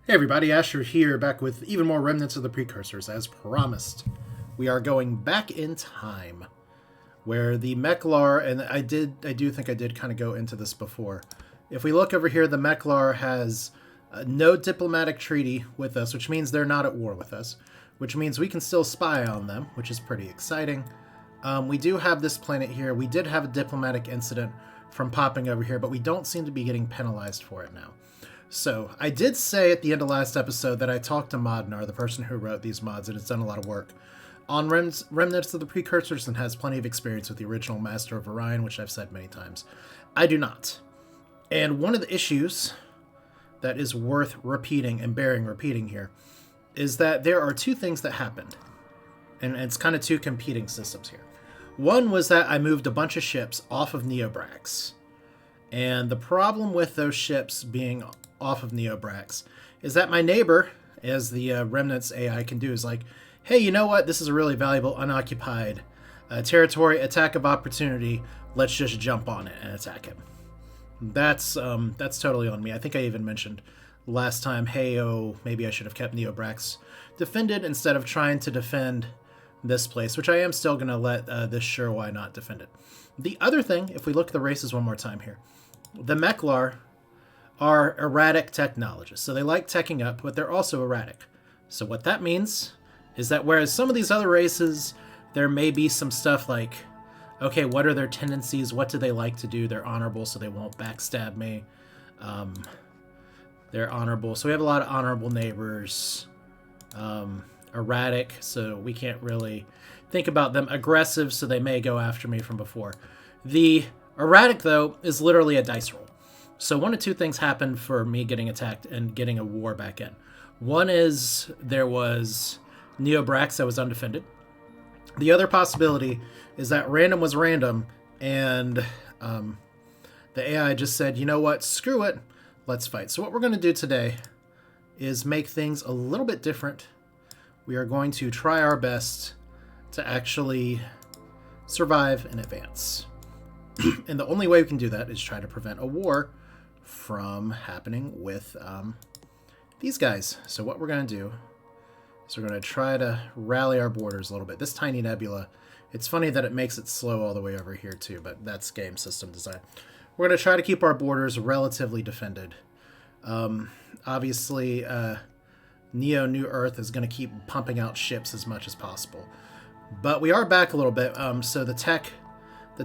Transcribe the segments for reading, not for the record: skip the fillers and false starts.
Hey everybody, Asher here, back with even more Remnants of the Precursors, as promised. We are going back in time, where the Meklar, and I do think I did kind of go into this before. If we look over here, the Meklar has no diplomatic treaty with us, which means they're not at war with us, which means we can still spy on them, which is pretty exciting. We do have this planet here. We did have a diplomatic incident from popping over here, but we don't seem to be getting penalized for it now. So, I did say at the end of last episode that I talked to Modnar, the person who wrote these mods, and has done a lot of work on Remnants of the Precursors and has plenty of experience with the original Master of Orion, which I've said many times. I do not. And one of the issues that is worth repeating and bearing repeating here is that there are two things that happened. And it's kind of two competing systems here. One was that I moved a bunch of ships off of Neobrax. And the problem with those ships being off of Neobrax is that my neighbor, as the Remnants AI can do, is like, hey, you know what? This is a really valuable unoccupied territory, attack of opportunity. Let's just jump on it and attack it. That's totally on me. I think I even mentioned last time, hey, oh, maybe I should have kept Neobrax defended instead of trying to defend this place, which I am still going to let this sure why not defend it. The other thing, if we look at the races one more time here, the Meklar are erratic technologists. So they like teching up, but they're also erratic. So what that means is that whereas some of these other races, there may be some stuff like, okay, what are their tendencies? What do they like to do? They're honorable, so they won't backstab me. They're honorable. So we have a lot of honorable neighbors. Erratic, so we can't really think about them. Aggressive, so they may go after me from before. The erratic, though, is literally a dice roll. So one of two things happened for me getting attacked and getting a war back in. One is there was Neobrax that was undefended. The other possibility is that random was random, and the AI just said, you know what, screw it, let's fight. So what we're going to do today is make things a little bit different. We are going to try our best to actually survive and advance. And the only way we can do that is try to prevent a war from happening with these guys. So what we're going to do is we're going to try to rally our borders a little bit. This tiny nebula, it's funny that it makes it slow all the way over here too, but that's game system design. We're going to try to keep our borders relatively defended. Obviously, New Earth is going to keep pumping out ships as much as possible. But we are back a little bit, so the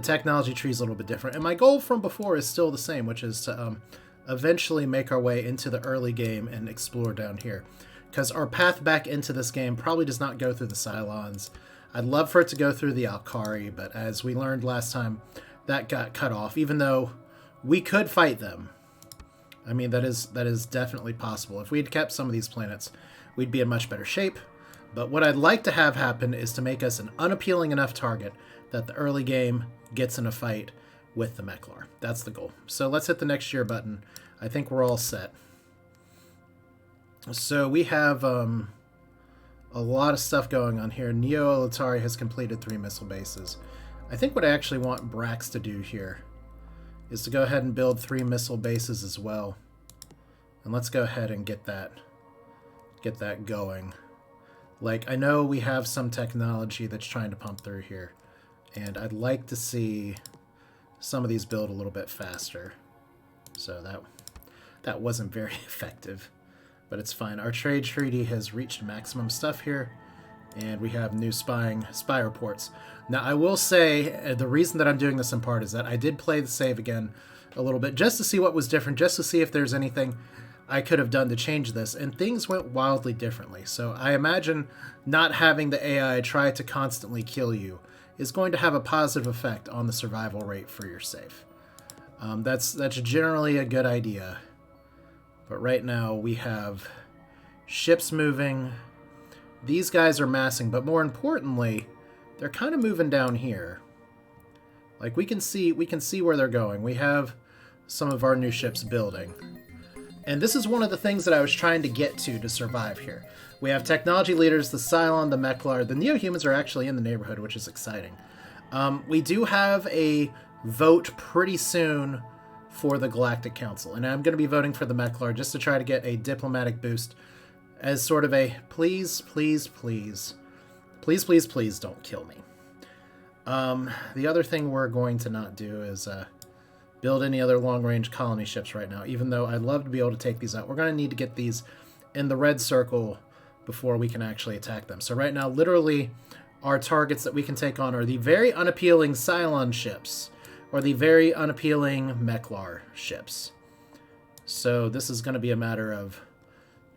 technology tree is a little bit different. And my goal from before is still the same, which is to eventually make our way into the early game and explore down here. Because our path back into this game probably does not go through the Cylons. I'd love for it to go through the Alkari, but as we learned last time, that got cut off, even though we could fight them. I mean, that is definitely possible. If we had kept some of these planets, we'd be in much better shape. But what I'd like to have happen is to make us an unappealing enough target that the early game gets in a fight with the Meklar. That's the goal. So let's hit the next year button. I think we're all set. So we have a lot of stuff going on here. Neo-Atari has completed 3 missile bases. I think what I actually want Brax to do here is to go ahead and build 3 missile bases as well. And let's go ahead and get that going. Like, I know we have some technology that's trying to pump through here, and I'd like to see some of these build a little bit faster. So that wasn't very effective, but it's fine. Our trade treaty has reached maximum stuff here, and we have new spy reports. Now, I will say the reason that I'm doing this in part is that I did play the save again a little bit just to see what was different, just to see if there's anything I could have done to change this, and things went wildly differently. So I imagine not having the AI try to constantly kill you is going to have a positive effect on the survival rate for your save. That's generally a good idea. But right now we have ships moving. These guys are massing, but more importantly, they're kind of moving down here. Like we can see where they're going. We have some of our new ships building. And this is one of the things that I was trying to get to survive here. We have technology leaders, the Cylon, the Meklar. The NeoHumans are actually in the neighborhood, which is exciting. We do have a vote pretty soon for the Galactic Council. And I'm going to be voting for the Meklar just to try to get a diplomatic boost as sort of a please, please, please, please, please, please don't kill me. The other thing we're going to not do is build any other long-range colony ships right now, even though I'd love to be able to take these out. We're going to need to get these in the red circle before we can actually attack them. So right now, literally, our targets that we can take on are the very unappealing Cylon ships, or the very unappealing Meklar ships. So this is going to be a matter of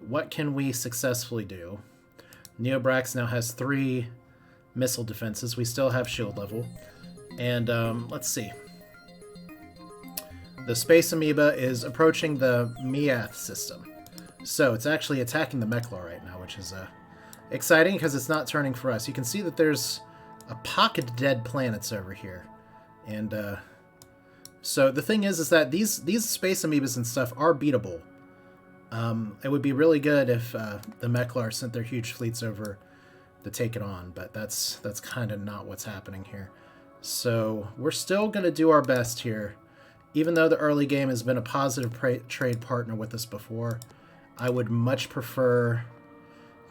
what can we successfully do. Neobrax now has 3 missile defenses. We still have shield level. And let's see. The Space Amoeba is approaching the Meath system. So it's actually attacking the Meklar right now, which is exciting because it's not turning for us. You can see that there's a pocket of dead planets over here. And so the thing is that these Space Amoebas and stuff are beatable. It would be really good if the Meklar sent their huge fleets over to take it on, but that's kind of not what's happening here. So we're still going to do our best here. Even though the early game has been a positive trade partner with us before, I would much prefer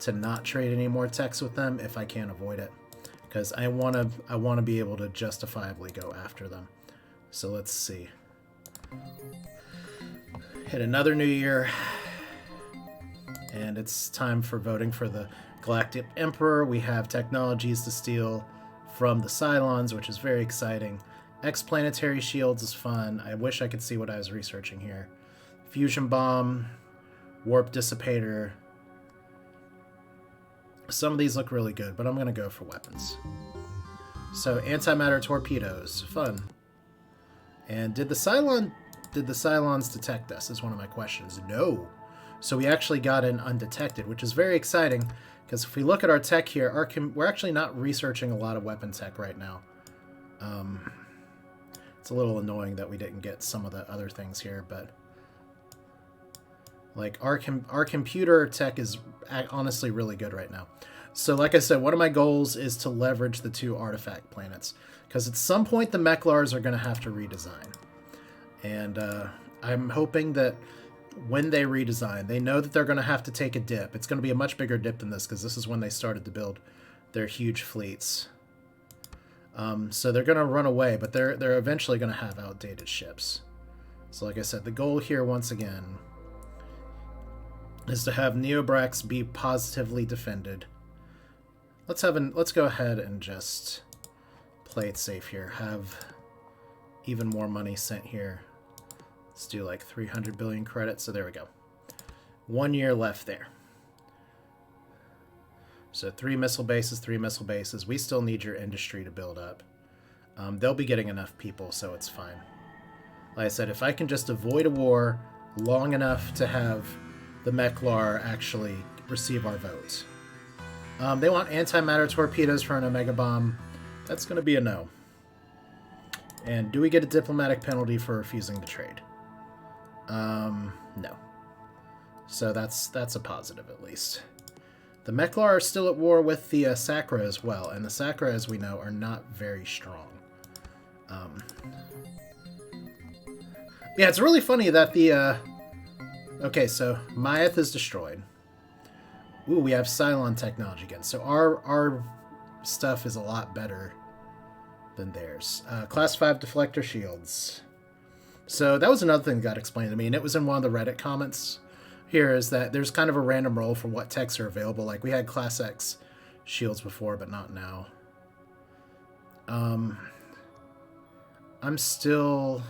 to not trade any more techs with them if I can avoid it, because I want to be able to justifiably go after them. So let's see. Hit another new year, and it's time for voting for the Galactic Emperor. We have technologies to steal from the Cylons, which is very exciting. Explanetary shields is fun. I wish I could see what I was researching here. Fusion bomb, warp dissipator. Some of these look really good, but I'm going to go for weapons. So antimatter torpedoes, fun. And did the Cylons detect us is one of my questions. No. So we actually got in undetected, which is very exciting, because if we look at our tech here, we're actually not researching a lot of weapon tech right now. It's a little annoying that we didn't get some of the other things here, but like our computer tech is honestly really good right now. So like I said, one of my goals is to leverage the 2 artifact planets, because at some point the Meklars are going to have to redesign. And I'm hoping that when they redesign, they know that they're going to have to take a dip. It's going to be a much bigger dip than this, because this is when they started to build their huge fleets. So they're going to run away, but they're eventually going to have outdated ships. So like I said, the goal here once again is to have Neobrax be positively defended. Let's go ahead and just play it safe here. Have even more money sent here. Let's do like 300 billion credits. So there we go. 1 year left there. So 3 missile bases, 3 missile bases. We still need your industry to build up. They'll be getting enough people, so it's fine. Like I said, if I can just avoid a war long enough to have the Meklar actually receive our vote. They want antimatter torpedoes for an Omega Bomb. That's going to be a no. And do we get a diplomatic penalty for refusing to trade? No. So that's a positive at least. The Meklar are still at war with the Sakra as well, and the Sakra, as we know, are not very strong. Yeah, it's really funny that the... Okay, so Meath is destroyed. Ooh, we have Cylon technology again. So our stuff is a lot better than theirs. Class 5 deflector shields. So that was another thing that got explained to me, and it was in one of the Reddit comments here, is that there's kind of a random roll for what techs are available. Like, we had Class X shields before, but not now. I'm still...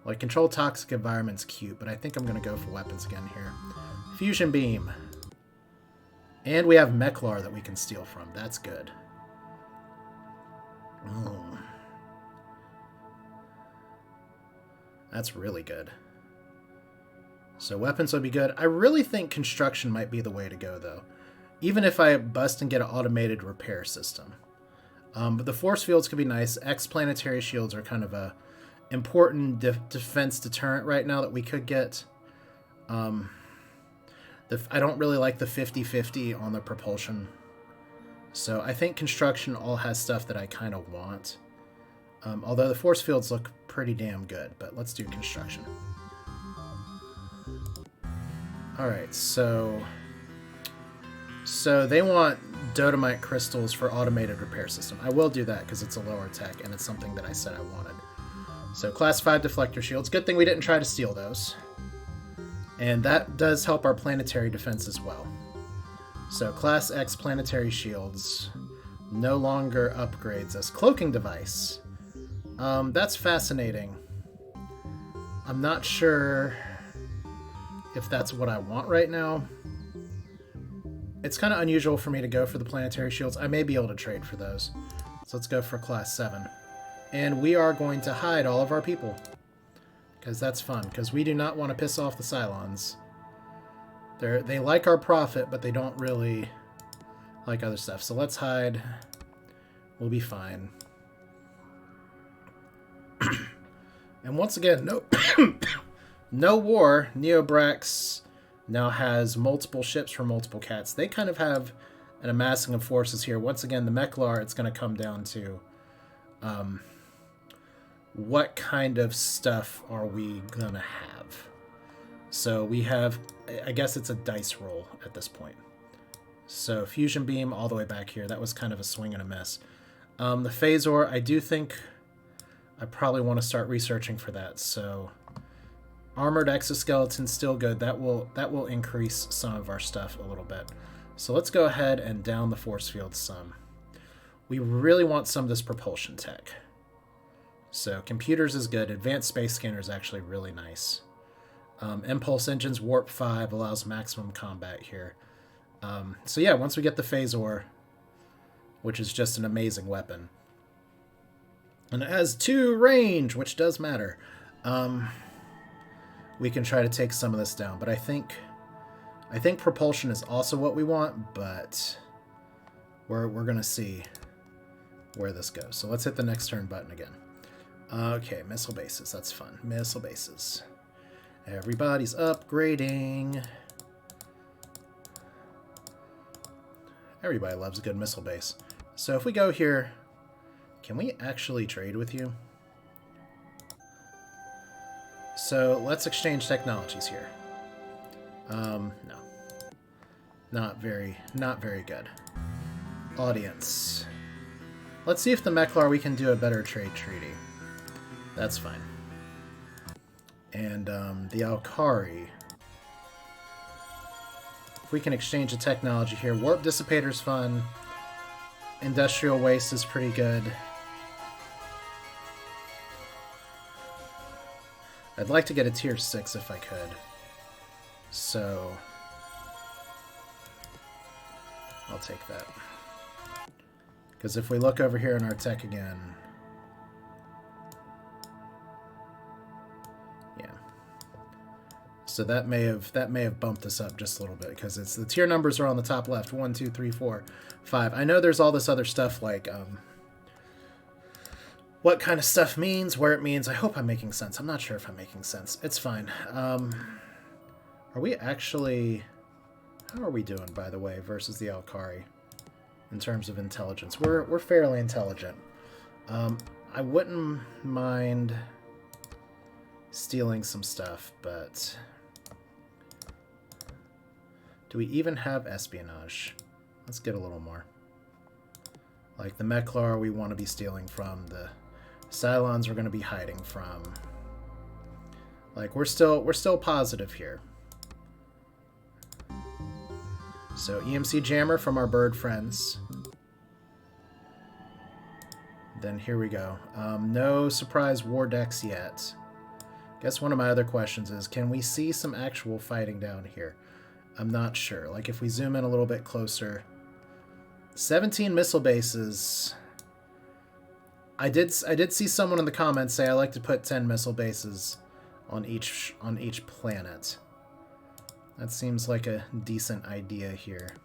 Like, control toxic environment's cute, but I think I'm going to go for weapons again here. Fusion beam. And we have Meklar that we can steal from. That's good. Oh. That's really good. So weapons would be good. I really think construction might be the way to go, though. Even if I bust and get an automated repair system. But the force fields could be nice. Explanetary shields are kind of a important defense deterrent right now that we could get. I don't really like the 50-50 on the propulsion. So I think construction all has stuff that I kind of want. Although the force fields look pretty damn good, but let's do construction. Alright, so they want dodomite crystals for automated repair system. I will do that because it's a lower tech and it's something that I said I wanted. So class 5 deflector shields. Good thing we didn't try to steal those. And that does help our planetary defense as well. So class X planetary shields no longer upgrades as cloaking device. That's fascinating. I'm not sure if that's what I want right now. It's kind of unusual for me to go for the planetary shields. I may be able to trade for those. So let's go for class 7. And we are going to hide all of our people. Because that's fun. Because we do not want to piss off the Cylons. They like our profit, but they don't really like other stuff. So let's hide. We'll be fine. And once again, no war. Neobrax now has multiple ships for multiple cats. They kind of have an amassing of forces here. Once again, the Meklar, it's going to come down to what kind of stuff are we going to have? So we have, I guess it's a dice roll at this point. So fusion beam all the way back here. That was kind of a swing and a miss. The Phasor, I do think I probably want to start researching for that. So armored exoskeleton, still good. That will increase some of our stuff a little bit. So let's go ahead and down the force field some. We really want some of this propulsion tech. So computers is good. Advanced space scanner is actually really nice. Impulse engines, warp 5 allows maximum combat here. So yeah, once we get the Phasor, which is just an amazing weapon. And it has 2 range, which does matter. We can try to take some of this down, but I think propulsion is also what we want, but we're going to see where this goes. So let's hit the next turn button again. Okay, missile bases. That's fun. Missile bases. Everybody's upgrading. Everybody loves a good missile base. So if we go here, can we actually trade with you? So let's exchange technologies here. No. Not very good. Audience. Let's see if the Meklar we can do a better trade treaty. That's fine. And the Alkari. If we can exchange the technology here. Warp Dissipator's fun. Industrial Waste is pretty good. I'd like to get a tier 6 if I could. So I'll take that. Because if we look over here in our tech again, yeah. So that may have bumped us up just a little bit because it's the tier numbers are on the top left. 1, 2, 3, 4, 5. I know there's all this other stuff like what kind of stuff means, where it means. I hope I'm making sense. I'm not sure if I'm making sense. It's fine. Are we actually... How are we doing, by the way, versus the Alkari in terms of intelligence? We're fairly intelligent. I wouldn't mind stealing some stuff, but... Do we even have espionage? Let's get a little more. Like the Meklar we want to be stealing from, the Cylons we're going to be hiding from. Like we're still positive here. So EMC jammer from our bird friends. Then here we go. No surprise war decks yet. Guess one of my other questions is, can we see some actual fighting down here? I'm not sure. Like if we zoom in a little bit closer. 17 missile bases. I did see someone in the comments say I like to put 10 missile bases on each planet. That seems like a decent idea here.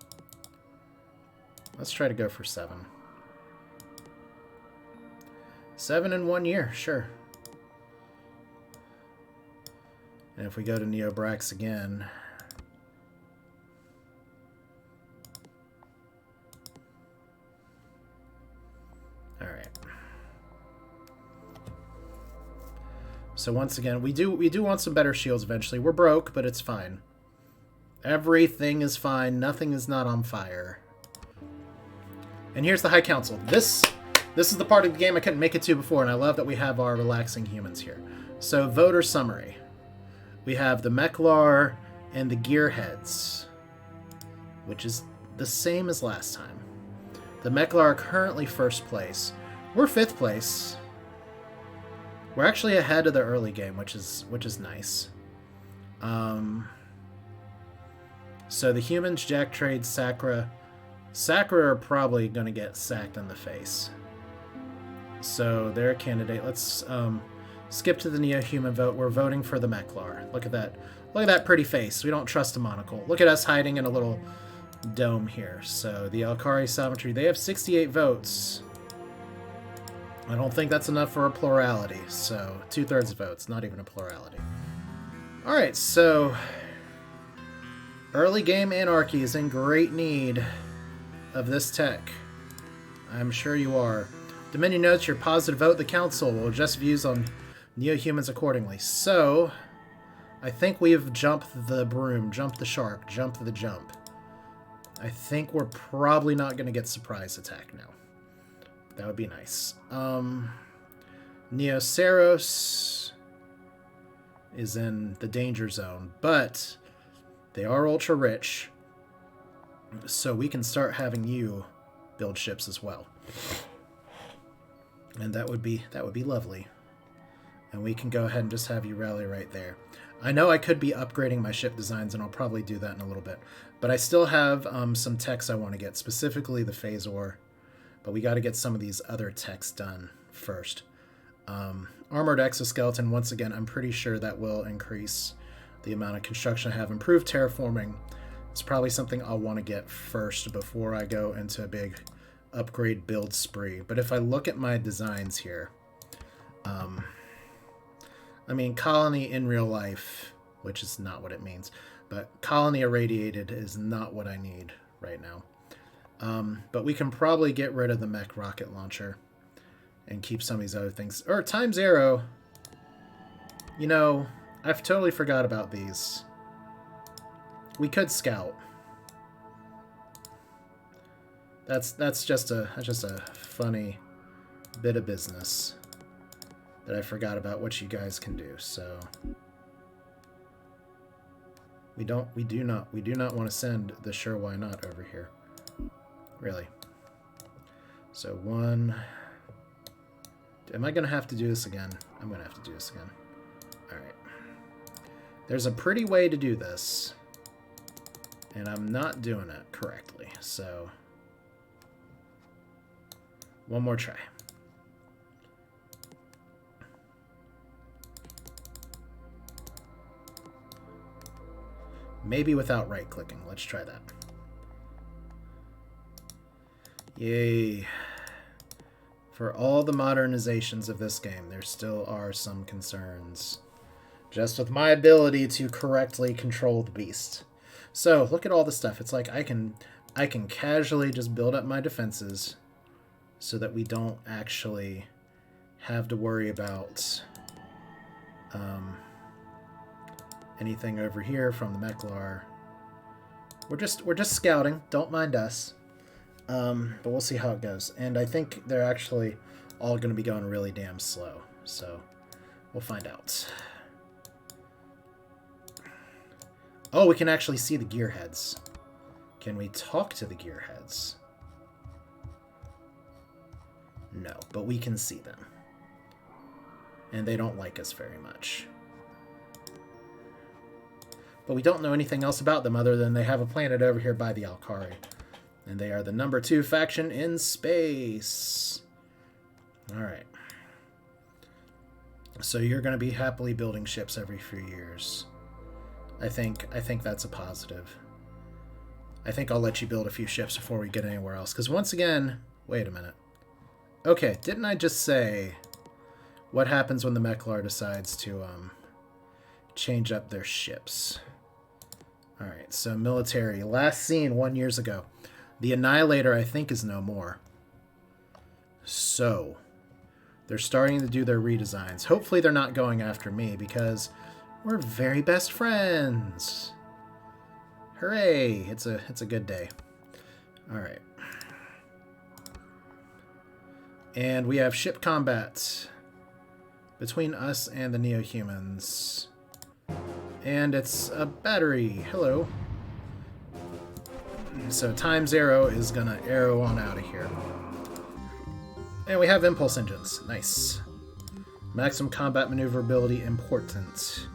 Let's try to go for 7. 7 in 1 year, sure. And if we go to Neobrax again... Alright. So once again, we do want some better shields eventually. We're broke, but it's fine. Everything is fine. Nothing is not on fire. And here's the High Council. This is the part of the game I couldn't make it to before, and I love that we have our relaxing humans here. So, voter summary. We have the Meklar and the Gearheads, which is the same as last time. The Meklar are currently first place. We're 5th place. We're actually ahead of the early game, which is nice. So the humans, Jack Trade, Sakura are probably going to get sacked in the face. So they're a candidate. Let's skip to the NeoHuman vote. We're voting for the Meklar. Look at that. Look at that pretty face. We don't trust a monocle. Look at us hiding in a little dome here. So the Alkari Sovereignty, they have 68 votes. I don't think that's enough for a plurality. So 2/3 votes, not even a plurality. Alright, so early game anarchy is in great need of this tech. I'm sure you are. Dominion notes your positive vote. The council will adjust views on NeoHumans accordingly. So, I think we've jumped the broom, jumped the shark, jumped the jump. I think we're probably not going to get surprise attack now. That would be nice. Neoceros is in the danger zone, but they are ultra rich, so we can start having you build ships as well. And that would be lovely. And we can go ahead and just have you rally right there. I know I could be upgrading my ship designs, and I'll probably do that in a little bit. But I still have some techs I want to get, specifically the Phasor. But we got to get some of these other techs done first. Armored exoskeleton, once again, I'm pretty sure that will increase the amount of construction I have. Improved terraforming. It's probably something I'll want to get first before I go into a big upgrade build spree. But if I look at my designs here, I mean, colony in real life, which is not what it means, but colony irradiated is not what I need right now. But we can probably get rid of the mech rocket launcher and keep some of these other things. Or Time Zero. You know, I've totally forgot about these. We could scout. That's just a funny bit of business that I forgot about what you guys can do. So we do not want to send the sure why not over here. Really. So one. Am I gonna have to do this again? I'm gonna have to do this again. Alright. There's a pretty way to do this, and I'm not doing it correctly, so one more try. Maybe without right-clicking. Let's try that. Yay. For all the modernizations of this game, there still are some concerns. Just with my ability to correctly control the beast. So, look at all the stuff. It's like I can casually just build up my defenses so that we don't actually have to worry about anything over here from the Meklar. We're just scouting. Don't mind us. But we'll see how it goes. And I think they're actually all going to be going really damn slow. So we'll find out. Oh, we can actually see the gearheads. Can we talk to the gearheads? No, but we can see them. And they don't like us very much. But we don't know anything else about them other than they have a planet over here by the Alkari. And they are the number 2 faction in space. Alright. So you're going to be happily building ships every few years. I think that's a positive. I think I'll let you build a few ships before we get anywhere else. Because once again... Wait a minute. Okay, didn't I just say what happens when the Meklar decides to change up their ships? Alright, so military. Last seen 1 year ago. The Annihilator, I think, is no more. So, They're starting to do their redesigns. Hopefully they're not going after me because we're very best friends. Hooray! It's a good day. All right. And we have ship combat between us and the NeoHumans. And it's a battery. Hello. So Time's arrow is gonna arrow on out of here. And we have impulse engines. Nice. Maximum combat maneuverability important.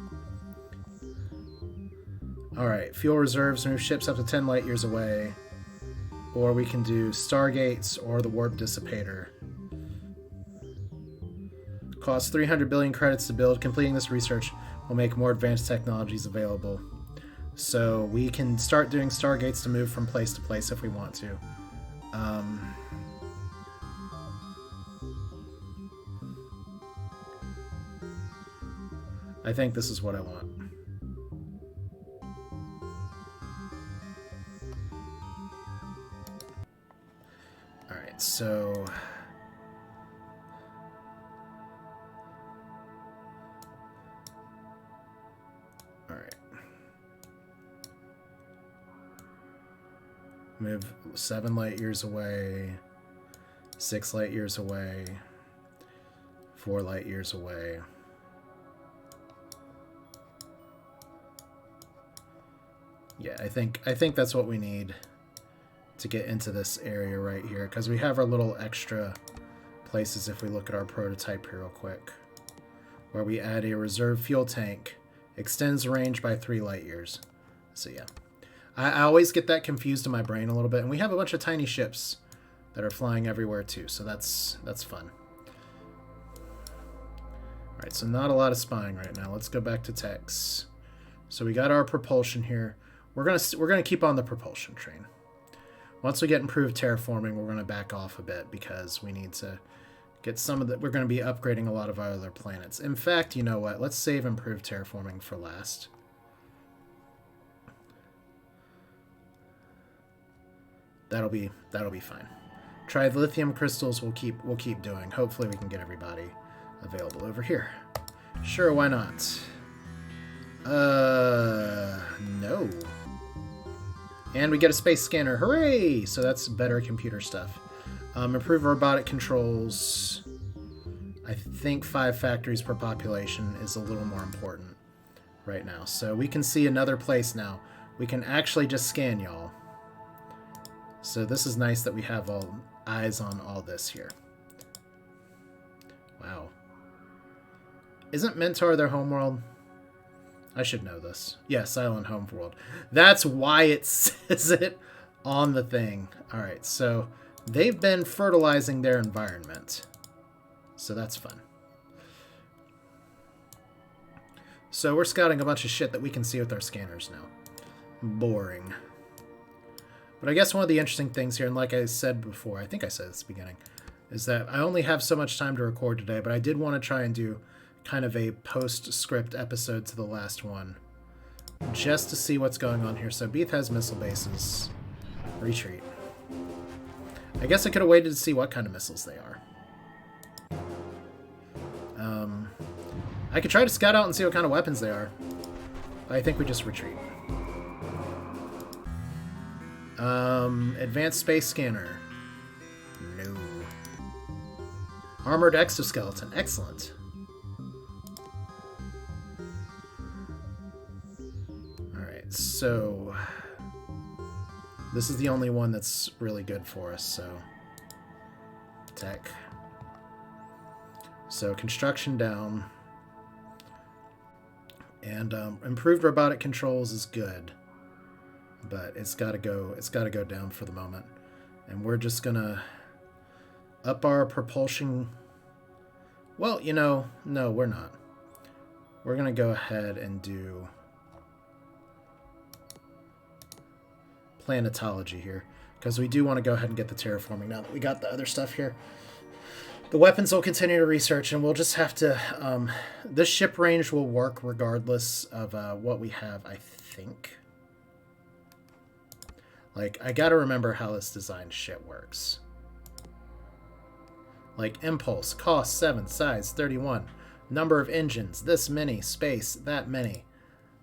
Alright, fuel reserves move ships up to 10 light years away. Or we can do stargates or the warp dissipator. Costs 300 billion credits to build. Completing this research will make more advanced technologies available. So we can start doing stargates to move from place to place if we want to. I think this is what I want. Alright, so... Alright. Move 7 light years away, 6 light years away, 4 light years away. Yeah, I think that's what we need to get into this area right here, because we have our little extra places if we look at our prototype here real quick, where we add a reserve fuel tank, extends the range by 3 light years. So yeah, I always get that confused in my brain a little bit, and we have a bunch of tiny ships that are flying everywhere too, so that's fun. All right, so not a lot of spying right now. Let's go back to techs. So we got our propulsion here. We're gonna keep on the propulsion train. Once we get improved terraforming, we're gonna back off a bit because we need to get some of the. We're gonna be upgrading a lot of our other planets. In fact, you know what? Let's save improved terraforming for last. That'll be fine. Try the lithium crystals. We'll keep doing. Hopefully, we can get everybody available over here. Sure, why not? No. And we get a space scanner. Hooray! So that's better computer stuff. Improve robotic controls. I think 5 factories per population is a little more important right now. So we can see another place now. We can actually just scan y'all. So this is nice that we have all eyes on all this here. Wow. Isn't Mentor their homeworld? I should know this. Yeah, Silent Homeworld. That's why it says it on the thing. Alright, so they've been fertilizing their environment. So that's fun. So we're scouting a bunch of shit that we can see with our scanners now. Boring. But I guess one of the interesting things here, and like I said before, I think I said this at the beginning, is that I only have so much time to record today, but I did want to try and do kind of a postscript episode to the last one, just to see what's going on here. So Beef has missile bases. Retreat. I guess I could have waited to see what kind of missiles they are. I could try to scout out and see what kind of weapons they are. I think we just retreat. Advanced space scanner. No. Armored exoskeleton. Excellent. So, this is the only one that's really good for us, so... Tech. So, construction down. And, improved robotic controls is good. But it's gotta go down for the moment. And we're just gonna up our propulsion... Well, you know, no, we're not. We're gonna go ahead and do... planetology here, because we do want to go ahead and get the terraforming now that we got the other stuff here. The weapons will continue to research, and we'll just have to this ship range will work regardless of what we have, I think. Like, I gotta remember how this design shit works. Like impulse, cost 7, size 31, number of engines, this many, space, that many.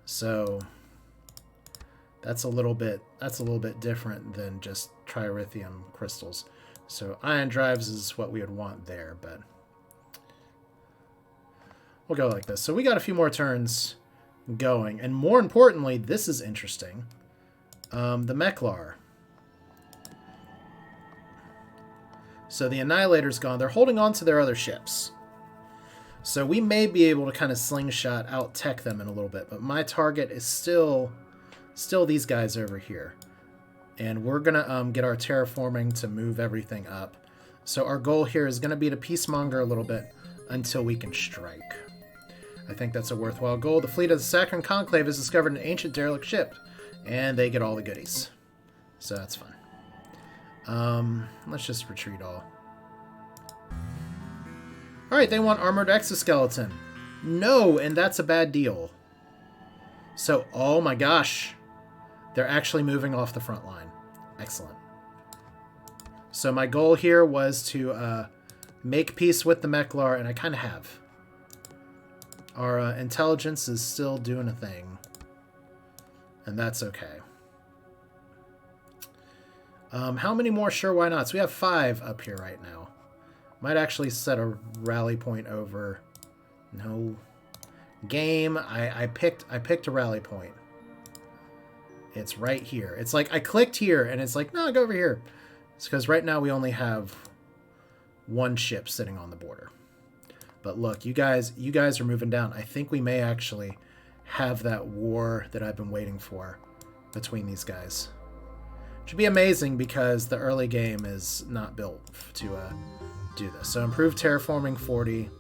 So that's a little bit different than just trithium crystals. So ion drives is what we would want there, but we'll go like this. So we got a few more turns going, and more importantly, this is interesting. The Meklar. So the Annihilator's gone. They're holding on to their other ships. So we may be able to kind of slingshot out-tech them in a little bit, but my target is still these guys over here. And we're going to get our terraforming to move everything up. So our goal here is going to be to peacemonger a little bit until we can strike. I think that's a worthwhile goal. The fleet of the Saccharine Conclave has discovered an ancient derelict ship, and they get all the goodies. So that's fun. Let's just retreat all. Alright, they want armored exoskeleton. No, and that's a bad deal. So, oh my gosh. They're actually moving off the front line. Excellent. So my goal here was to make peace with the Meklar, and I kind of have. Our intelligence is still doing a thing. And that's okay. How many more sure why nots? We have 5 up here right now. Might actually set a rally point over. No. Game. I picked a rally point. It's right here. It's like I clicked here and it's like, no, go over here. It's because right now we only have 1 ship sitting on the border. But look, you guys are moving down. I think we may actually have that war that I've been waiting for between these guys. Should be amazing because the early game is not built to do this. So improved terraforming 40.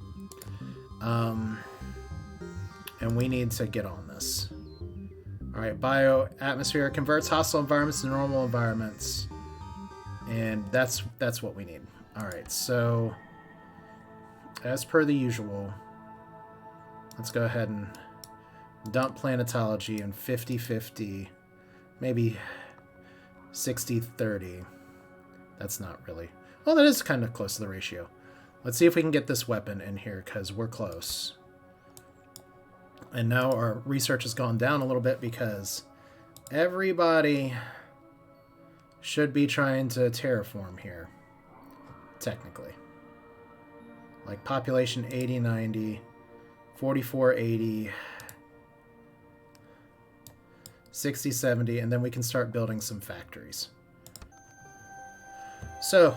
And we need to get on this. Alright, bioatmosphere converts hostile environments to normal environments. And that's what we need. Alright, so as per the usual, let's go ahead and dump planetology in 50-50, maybe 60-30. That's not really... Well, that is kind of close to the ratio. Let's see if we can get this weapon in here, because we're close. And now our research has gone down a little bit, because everybody should be trying to terraform here, technically. Like population 80, 90, 44, 80... 60, 70, and then we can start building some factories. So,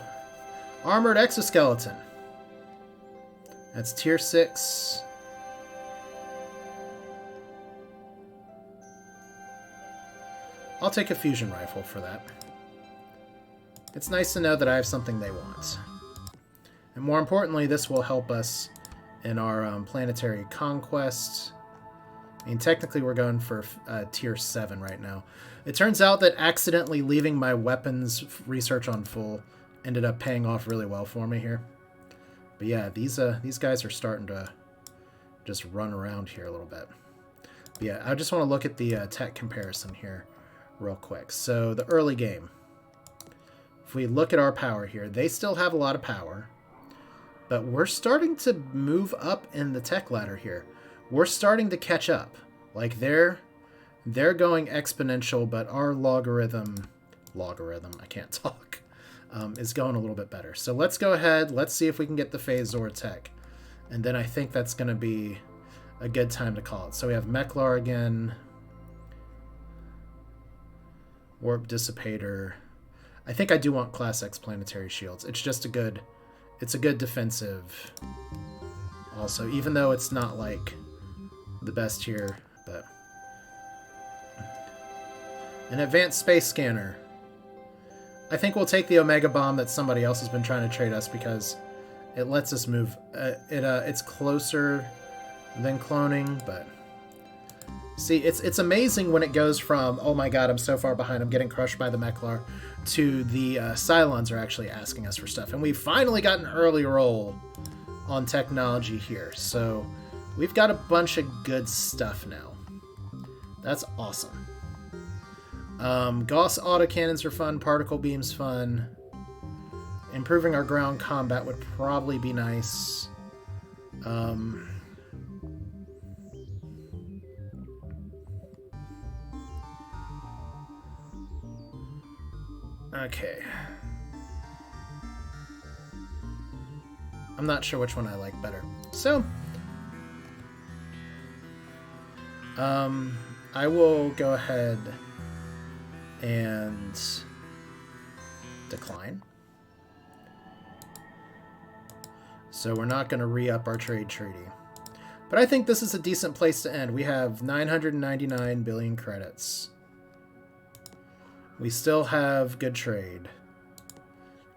armored exoskeleton. That's tier 6. I'll take a fusion rifle for that. It's nice to know that I have something they want. And more importantly, this will help us in our planetary conquest. I mean, technically we're going for tier 7 right now. It turns out that accidentally leaving my weapons research on full ended up paying off really well for me here. But yeah, these guys are starting to just run around here a little bit. But yeah, I just want to look at the tech comparison here real quick. So the early game. If we look at our power here, they still have a lot of power. But we're starting to move up in the tech ladder here. We're starting to catch up. Like they're going exponential, but our logarithm, I can't talk, is going a little bit better. So let's go ahead. Let's see if we can get the Phasor tech. And then I think that's going to be a good time to call it. So we have Meklar again. Warp Dissipator. I think I do want Class X planetary shields. It's just a good defensive also, even though it's not like the best here, but an advanced space scanner. I think we'll take the Omega Bomb that somebody else has been trying to trade us because it lets us move. It's closer than cloning, but see, it's amazing when it goes from, oh my god, I'm so far behind, I'm getting crushed by the Meklar, to the Cylons are actually asking us for stuff. And we finally got an early roll on technology here, so we've got a bunch of good stuff now. That's awesome. Gauss autocannons are fun, particle beams fun, Improving our ground combat would probably be nice. Okay. I'm not sure which one I like better. So, I will go ahead and decline. So we're not going to re-up our trade treaty. But I think this is a decent place to end. We have 999 billion credits. We still have good trade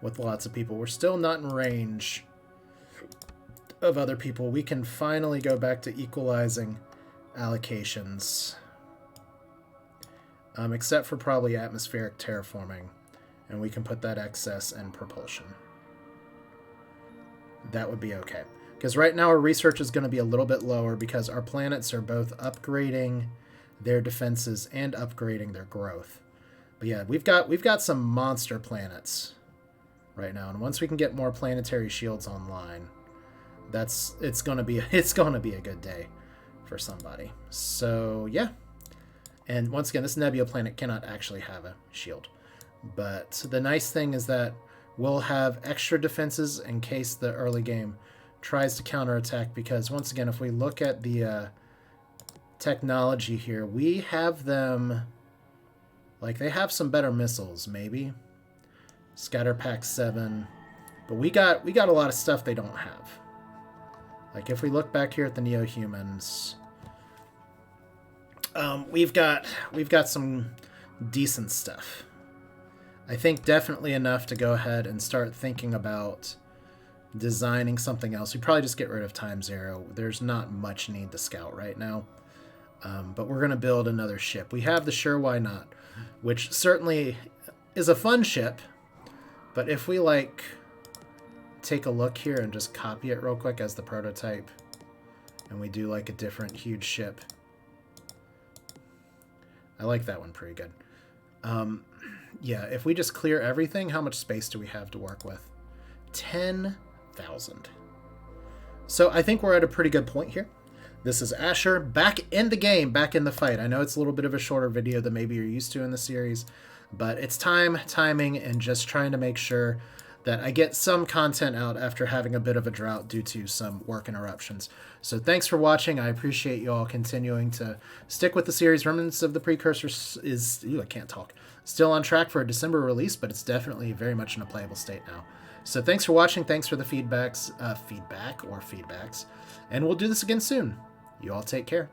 with lots of people. We're still not in range of other people. We can finally go back to equalizing allocations. Except for probably atmospheric terraforming. And we can put that excess in propulsion. That would be okay. Because right now our research is going to be a little bit lower because our planets are both upgrading their defenses and upgrading their growth. But yeah, we've got some monster planets right now, and once we can get more planetary shields online, it's gonna be a good day for somebody. So yeah, and once again, this Nebula planet cannot actually have a shield, but the nice thing is that we'll have extra defenses in case the early game tries to counterattack. Because once again, if we look at the technology here, we have them. Like, they have some better missiles, maybe. Scatter Pack 7. But we got a lot of stuff they don't have. Like, if we look back here at the NeoHumans, we've got some decent stuff. I think definitely enough to go ahead and start thinking about designing something else. We probably just get rid of Time Zero. There's not much need to scout right now. But we're going to build another ship. We have the Sure Why Not, which certainly is a fun ship. But if we, like, take a look here and just copy it real quick as the prototype, and we do, like, a different huge ship. I like that one pretty good. Yeah, if we just clear everything, how much space do we have to work with? 10,000. So I think we're at a pretty good point here. This is Asher, back in the game, back in the fight. I know it's a little bit of a shorter video than maybe you're used to in the series, but it's timing, and just trying to make sure that I get some content out after having a bit of a drought due to some work interruptions. So thanks for watching. I appreciate you all continuing to stick with the series. Remnants of the Precursors is, I can't talk, still on track for a December release, but it's definitely very much in a playable state now. So thanks for watching. Thanks for the feedbacks, and we'll do this again soon. You all take care.